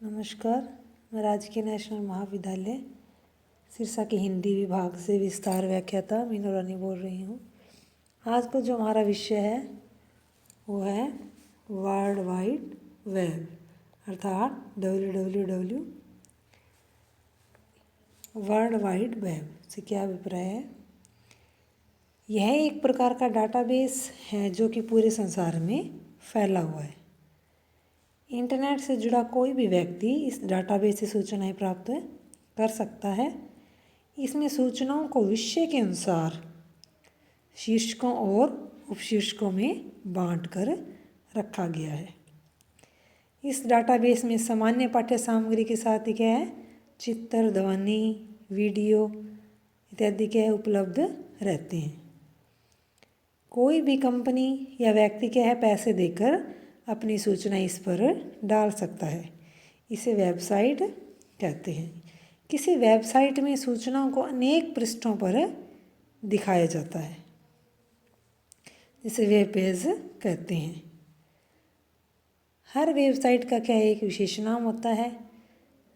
नमस्कार। मैं राजकीय नेशनल महाविद्यालय सिरसा के हिंदी विभाग से विस्तार व्याख्याता मीनू रानी बोल रही हूँ। आज का जो हमारा विषय है वो है वर्ल्ड वाइड वेब अर्थात WWW। वर्ल्ड वाइड वेब से क्या अभिप्राय है? यह एक प्रकार का डाटाबेस है जो कि पूरे संसार में फैला हुआ है। इंटरनेट से जुड़ा कोई भी व्यक्ति इस डाटाबेस से सूचनाएं प्राप्त कर सकता है। इसमें सूचनाओं को विषय के अनुसार शीर्षकों और उपशीर्षकों में बांटकर रखा गया है। इस डाटाबेस में सामान्य पाठ्य सामग्री के साथ ही क्या है, चित्र, ध्वनि, वीडियो इत्यादि क्या है उपलब्ध रहते हैं। कोई भी कंपनी या व्यक्ति क्या है पैसे देकर अपनी सूचना इस पर डाल सकता है। इसे वेबसाइट कहते हैं। किसी वेबसाइट में सूचनाओं को अनेक पृष्ठों पर दिखाया जाता है, जिसे वेब पेज कहते हैं। हर वेबसाइट का क्या एक विशेष नाम होता है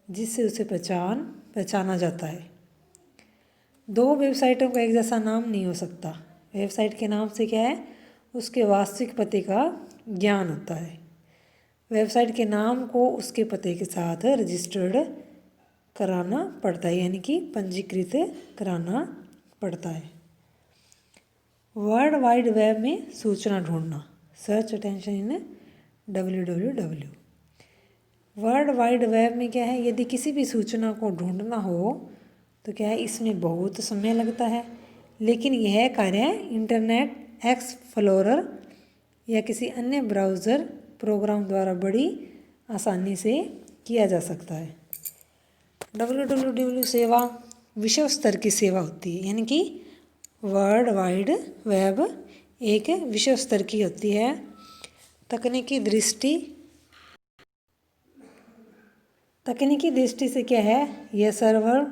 जिससे उसे पहचाना जाता है। दो वेबसाइटों का एक जैसा नाम नहीं हो सकता। वेबसाइट के नाम से क्या है, उसके वास्तविक पते का ज्ञान होता है। वेबसाइट के नाम को उसके पते के साथ रजिस्टर्ड कराना पड़ता है, यानी कि पंजीकृत कराना पड़ता है। वर्ल्ड वाइड वेब में सूचना ढूंढना, search attention in WWW। World wide web में क्या है, यदि किसी भी सूचना को ढूंढना हो तो क्या है, इसमें बहुत समय लगता है। लेकिन यह कार्य इंटरनेट एक्सप्लोरर या किसी अन्य ब्राउज़र प्रोग्राम द्वारा बड़ी आसानी से किया जा सकता है। WWW सेवा विश्व स्तर की सेवा होती है, यानी कि वर्ल्ड वाइड वेब एक विश्व स्तर की होती है। तकनीकी दृष्टि से क्या है, यह सर्वर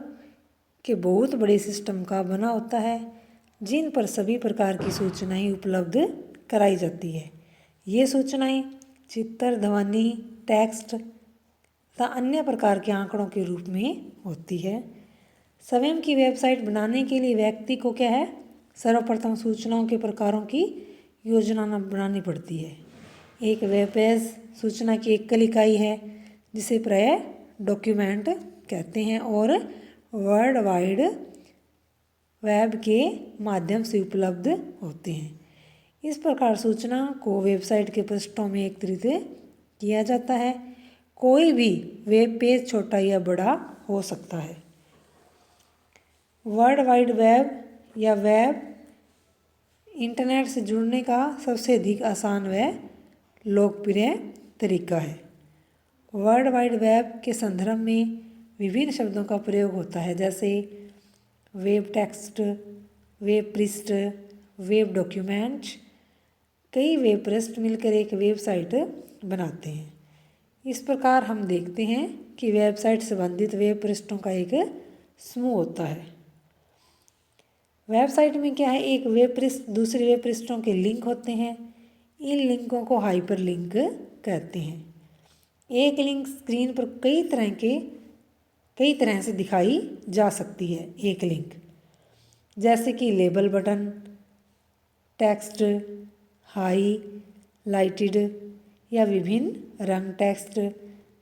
के बहुत बड़े सिस्टम का बना होता है जिन पर सभी प्रकार की सूचनाएं उपलब्ध कराई जाती है। ये सूचनाएं चित्र, ध्वनि, टेक्स्ट तथा अन्य प्रकार के आंकड़ों के रूप में होती है। स्वयं की वेबसाइट बनाने के लिए व्यक्ति को क्या है, सर्वप्रथम सूचनाओं के प्रकारों की योजना बनानी पड़ती है। एक वेब पेज सूचना की एकल इकाई है जिसे प्रायः डॉक्यूमेंट कहते हैं और वर्ल्ड वाइड वेब के माध्यम से उपलब्ध होते हैं। इस प्रकार सूचना को वेबसाइट के पृष्ठों में एकत्रित किया जाता है। कोई भी वेब पेज छोटा या बड़ा हो सकता है। वर्ल्ड वाइड वेब या वेब इंटरनेट से जुड़ने का सबसे अधिक आसान व लोकप्रिय तरीका है। वर्ल्ड वाइड वेब के संदर्भ में विभिन्न शब्दों का प्रयोग होता है, जैसे वेब टेक्स्ट, वेब पृष्ठ, वेब डॉक्यूमेंट। कई वेब पृष्ठ मिलकर एक वेबसाइट बनाते हैं। इस प्रकार हम देखते हैं कि वेबसाइट संबंधित वेब पृष्ठों का एक समूह होता है। वेबसाइट में क्या है, एक वेब पृष्ठ दूसरे वेब पृष्ठों के लिंक होते हैं। इन लिंकों को हाइपरलिंक कहते हैं। एक लिंक स्क्रीन पर कई तरह से दिखाई जा सकती है। एक लिंक जैसे कि लेबल बटन, टेक्स्ट, हाईलाइटेड या विभिन्न रंग टेक्स्ट,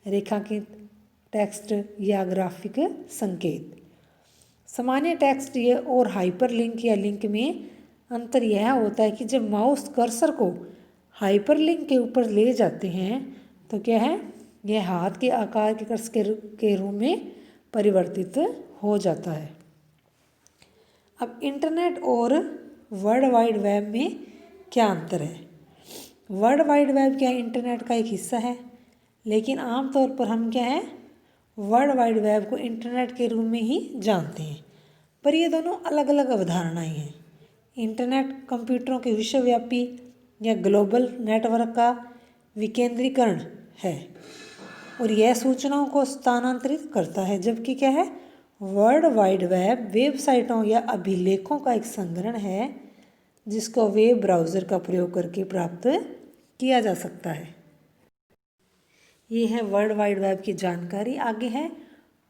रेखांकित टेक्स्ट या ग्राफिक संकेत। सामान्य टेक्स्ट और हाइपरलिंक या लिंक में अंतर यह होता है कि जब माउस कर्सर को हाइपरलिंक के ऊपर ले जाते हैं तो क्या है, यह हाथ के आकार के कर्सर के रूप में परिवर्तित हो जाता है। अब इंटरनेट और वर्ल्ड वाइड वेब में क्या अंतर है? वर्ल्ड वाइड वेब क्या है, इंटरनेट का एक हिस्सा है, लेकिन आमतौर पर हम क्या है, वर्ल्ड वाइड वेब को इंटरनेट के रूप में ही जानते हैं। पर ये दोनों अलग अलग अवधारणाएं हैं। इंटरनेट कंप्यूटरों के विश्वव्यापी या ग्लोबल नेटवर्क का विकेंद्रीकरण है और यह सूचनाओं को स्थानांतरित करता है, जबकि क्या है, वर्ल्ड वाइड वेब वेबसाइटों या अभिलेखों का एक संग्रहण है जिसको वेब ब्राउज़र का प्रयोग करके प्राप्त किया जा सकता है। ये है वर्ल्ड वाइड वेब की जानकारी। आगे है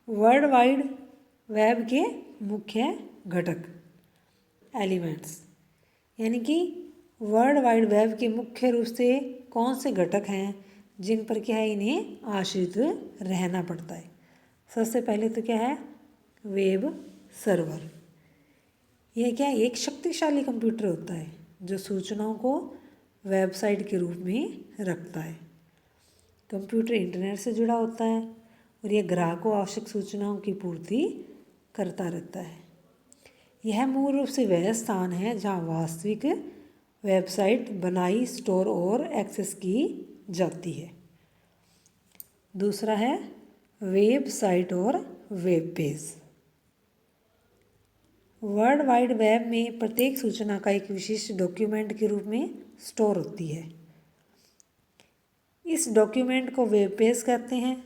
वर्ल्ड वाइड वेब के मुख्य घटक एलिमेंट्स, यानी कि वर्ल्ड वाइड वेब के मुख्य रूप से कौन से घटक हैं जिन पर क्या है इन्हें आश्रित रहना पड़ता है। सबसे पहले तो क्या है वेब सर्वर। यह क्या है एक शक्तिशाली कंप्यूटर होता है जो सूचनाओं को वेबसाइट के रूप में रखता है। कंप्यूटर इंटरनेट से जुड़ा होता है और यह ग्राहक को आवश्यक सूचनाओं की पूर्ति करता रहता है। यह मूल रूप से वह स्थान है जहां वास्तविक वेबसाइट बनाई, स्टोर और एक्सेस की जाती है। दूसरा है वेबसाइट और web page. World wide web में प्रत्येक सूचना का एक विशिष्ट डॉक्यूमेंट के रूप में स्टोर होती है। इस डॉक्यूमेंट को वेब पेज कहते हैं।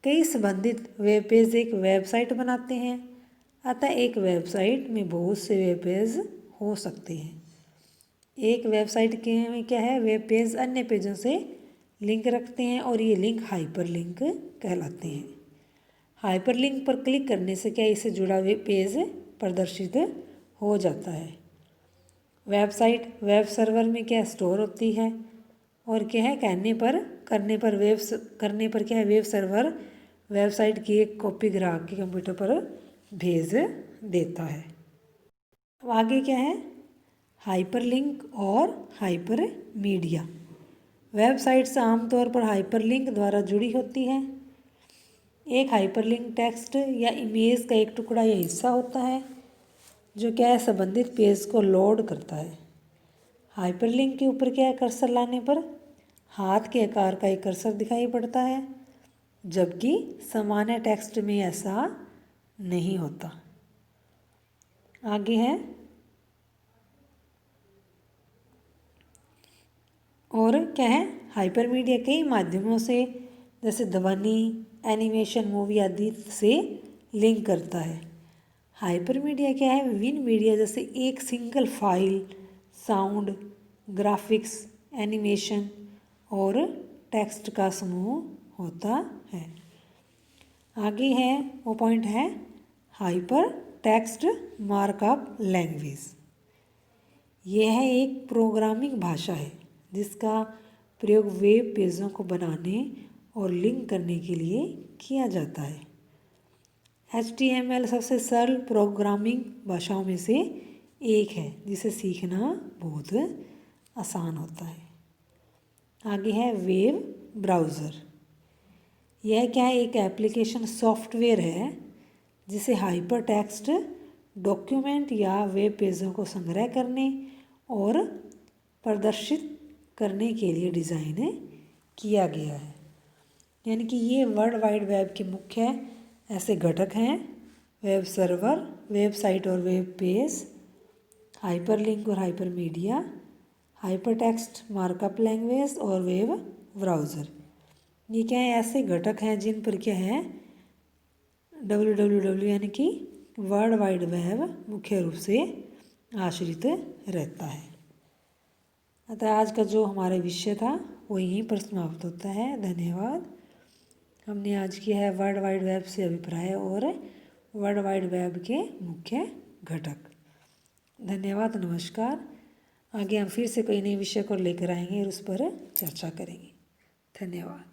कई संबंधित वेब पेज एक वेबसाइट बनाते हैं, अतः एक वेबसाइट में बहुत से वेब पेज हो सकते हैं। एक वेबसाइट के में क्या है वेब पेज अन्य पेजों से लिंक रखते हैं और ये लिंक हाइपरलिंक कहलाते हैं। हाइपरलिंक पर क्लिक करने से क्या इससे जुड़ा वेब पेज प्रदर्शित हो जाता है। वेबसाइट वेब सर्वर में क्या स्टोर होती है और क्या है करने पर क्या है वेब सर्वर वेबसाइट की एक कॉपी ग्राहक के कंप्यूटर पर भेज देता है। अब आगे क्या है हाइपरलिंक और हाइपर मीडिया। वेबसाइट्स आमतौर पर हाइपरलिंक द्वारा जुड़ी होती हैं। एक हाइपरलिंक टेक्स्ट या इमेज का एक टुकड़ा या हिस्सा होता है जो क्या है संबंधित पेज को लोड करता है। हाइपरलिंक के ऊपर क्या है कर्सर लाने पर हाथ के आकार का एक कर्सर दिखाई पड़ता है, जबकि सामान्य टेक्स्ट में ऐसा नहीं होता। आगे है और क्या है हाइपरमीडिया कई माध्यमों से जैसे ध्वनि, एनिमेशन, मूवी आदि से लिंक करता है। हाइपरमीडिया क्या है विभिन्न मीडिया जैसे एक single file, sound, graphics, animation और टेक्स्ट का समूह होता है। आगे है वो पॉइंट है हाइपर टेक्स्ट मार्कअप लैंग्वेज। यह एक प्रोग्रामिंग भाषा है जिसका प्रयोग वेब पेजों को बनाने और लिंक करने के लिए किया जाता है। HTML सबसे सरल प्रोग्रामिंग भाषाओं में से एक है जिसे सीखना बहुत आसान होता है। आगे है वेब ब्राउज़र। यह क्या है एक एप्लीकेशन सॉफ्टवेयर है जिसे हाइपर टेक्स्ट डॉक्यूमेंट या वेब पेजों को संग्रह करने और प्रदर्शित करने के लिए डिज़ाइन किया गया है। यानी कि ये वर्ल्ड वाइड वेब के मुख्य ऐसे घटक हैं वेब सर्वर, वेबसाइट और वेब पेज, हाइपरलिंक और हाइपरमीडिया, हाइपरटेक्स्ट मार्कअप लैंग्वेज और वेब ब्राउज़र। ये क्या है ऐसे घटक हैं जिन पर क्या है www यानी कि वर्ल्ड वाइड वेब मुख्य रूप से आश्रित रहता है। अतः आज का जो हमारा विषय था वो यहीं पर समाप्त होता है। धन्यवाद। हमने आज किया है वर्ल्ड वाइड वेब से अभिप्राय और वर्ल्ड वाइड वेब के मुख्य घटक। धन्यवाद, नमस्कार। आगे हम फिर से कोई नए विषय को लेकर आएंगे और उस पर चर्चा करेंगे। धन्यवाद।